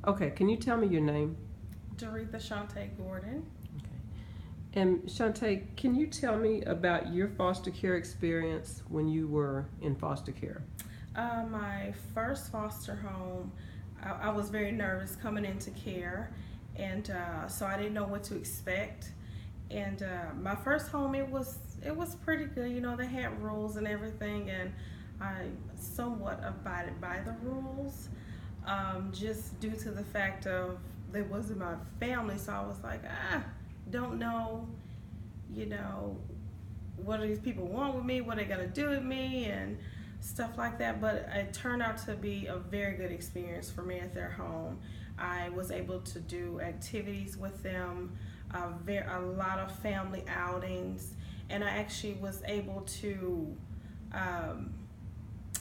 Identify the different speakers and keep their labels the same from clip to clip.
Speaker 1: Okay, can you tell me your name?
Speaker 2: Chante Gordon.
Speaker 1: Okay. And Chante, can you tell me about your foster care experience when you were in foster care?
Speaker 2: My first foster home, I was very nervous coming into care, and so I didn't know what to expect. And my first home, it was pretty good. You know, they had rules and everything, and I somewhat abided by the rules, just due to the fact of they wasn't my family. So I was like, don't know, you know, what do these people want with me? What are they gonna do with me? And stuff like that. But it turned out to be a very good experience for me at their home. I was able to do activities with them, a lot of family outings, and I actually was able to um,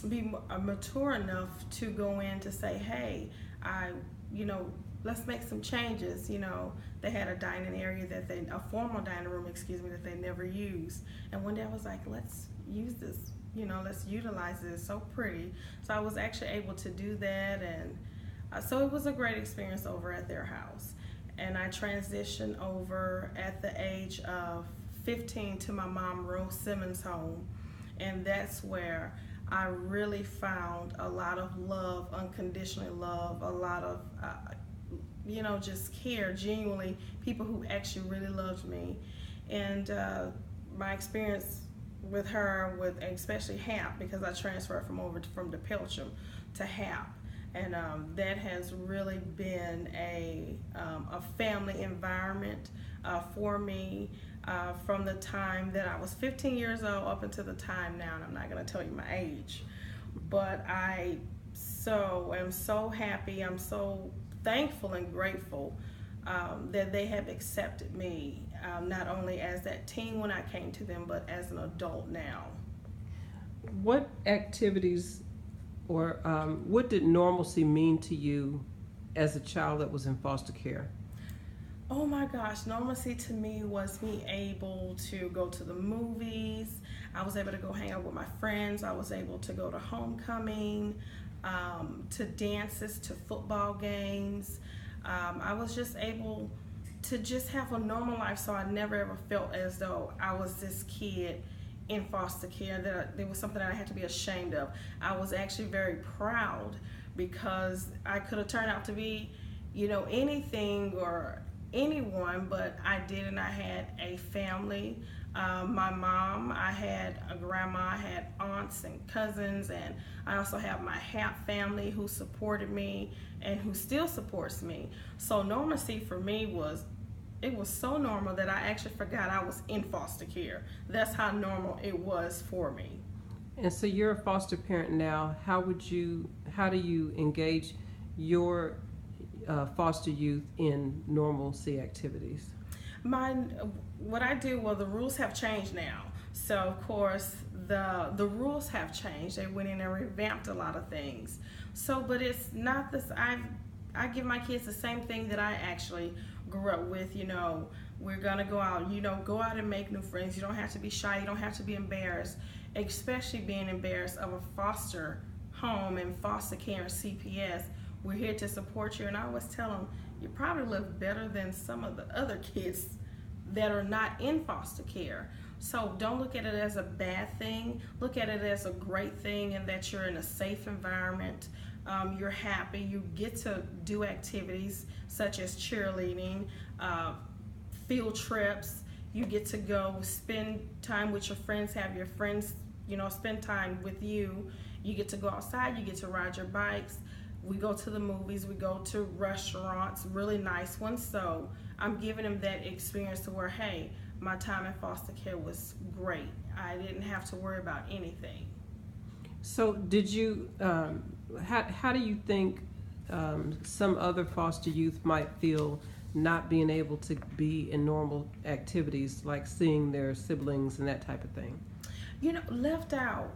Speaker 2: be mature enough to go in to say, hey, I, you know, let's make some changes. You know, they had a dining area a formal dining room, excuse me, that they never used. And one day I was like, let's use this, let's utilize it. It's so pretty. So I was actually able to do that. And so it was a great experience over at their house. And I transitioned over at the age of 15 to my mom, Rose Simmons' home. And that's where I really found a lot of love, unconditional love, a lot of, just care, genuinely, people who actually really loved me. And my experience with her, with especially HAP, because I transferred from DePelcham to HAP. And that has really been a family environment for me from the time that I was 15 years old up until the time now, and I'm not going to tell you my age, but I am so happy, I'm so thankful and grateful that they have accepted me, not only as that teen when I came to them, but as an adult now.
Speaker 1: What activities or what did normalcy mean to you as a child that was in foster care?
Speaker 2: Oh my gosh, normalcy to me was me able to go to the movies. I was able to go hang out with my friends. I was able to go to homecoming, to dances, to football games. I was just able to just have a normal life, so I never ever felt as though I was this kid in foster care, that there was something that I had to be ashamed of. I was actually very proud because I could have turned out to be, anything or anyone, but I didn't. I had a family. My mom, I had a grandma, I had aunts and cousins, and I also have my HAP family who supported me and who still supports me. So normalcy for me it was so normal that I actually forgot I was in foster care. That's how normal it was for me.
Speaker 1: And so you're a foster parent now. How do you engage your foster youth in normalcy activities?
Speaker 2: Mine, what I do, well, the rules have changed now. So of course the rules have changed. They went in and revamped a lot of things. So, but it's not this. I give my kids the same thing that I actually grew up with. We're gonna go out. Go out and make new friends. You don't have to be shy. You don't have to be embarrassed, especially being embarrassed of a foster home and foster care and CPS. We're here to support you. And I always tell them, you probably live better than some of the other kids that are not in foster care. So don't look at it as a bad thing. Look at it as a great thing, and that you're in a safe environment. You're happy. You get to do activities such as cheerleading, field trips. You get to go spend time with your friends, have your friends, spend time with you. You get to go outside. You get to ride your bikes. We go to the movies, we go to restaurants, really nice ones. So I'm giving them that experience to where, hey, my time in foster care was great. I didn't have to worry about anything.
Speaker 1: So did you, how do you think some other foster youth might feel not being able to be in normal activities like seeing their siblings and that type of thing?
Speaker 2: Left out.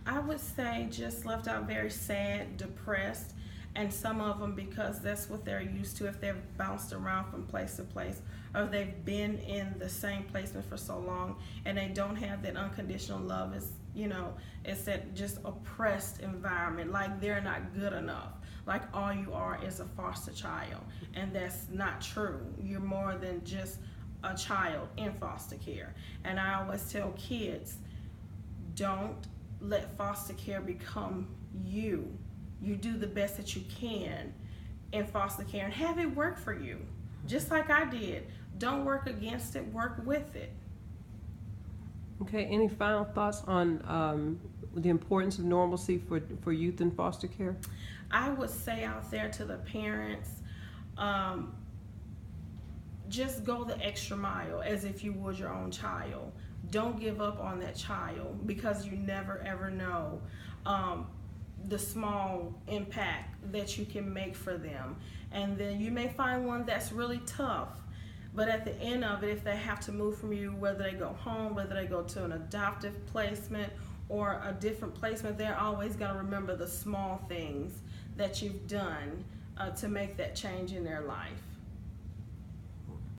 Speaker 2: I would say just left out, very sad, depressed, and some of them because that's what they're used to. If they've bounced around from place to place, or they've been in the same placement for so long, and they don't have that unconditional love, it's that just oppressed environment, like they're not good enough. like all you are is a foster child, and that's not true. You're more than just a child in foster care. And I always tell kids, don't let foster care become you. You do the best that you can in foster care and have it work for you, just like I did. Don't work against it, work with it.
Speaker 1: Okay, any final thoughts on the importance of normalcy for youth in foster care?
Speaker 2: I would say out there to the parents, just go the extra mile as if you would your own child. Don't give up on that child, because you never ever know the small impact that you can make for them. And then you may find one that's really tough, but at the end of it, if they have to move from you, whether they go home, whether they go to an adoptive placement or a different placement, they're always going to remember the small things that you've done to make that change in their life.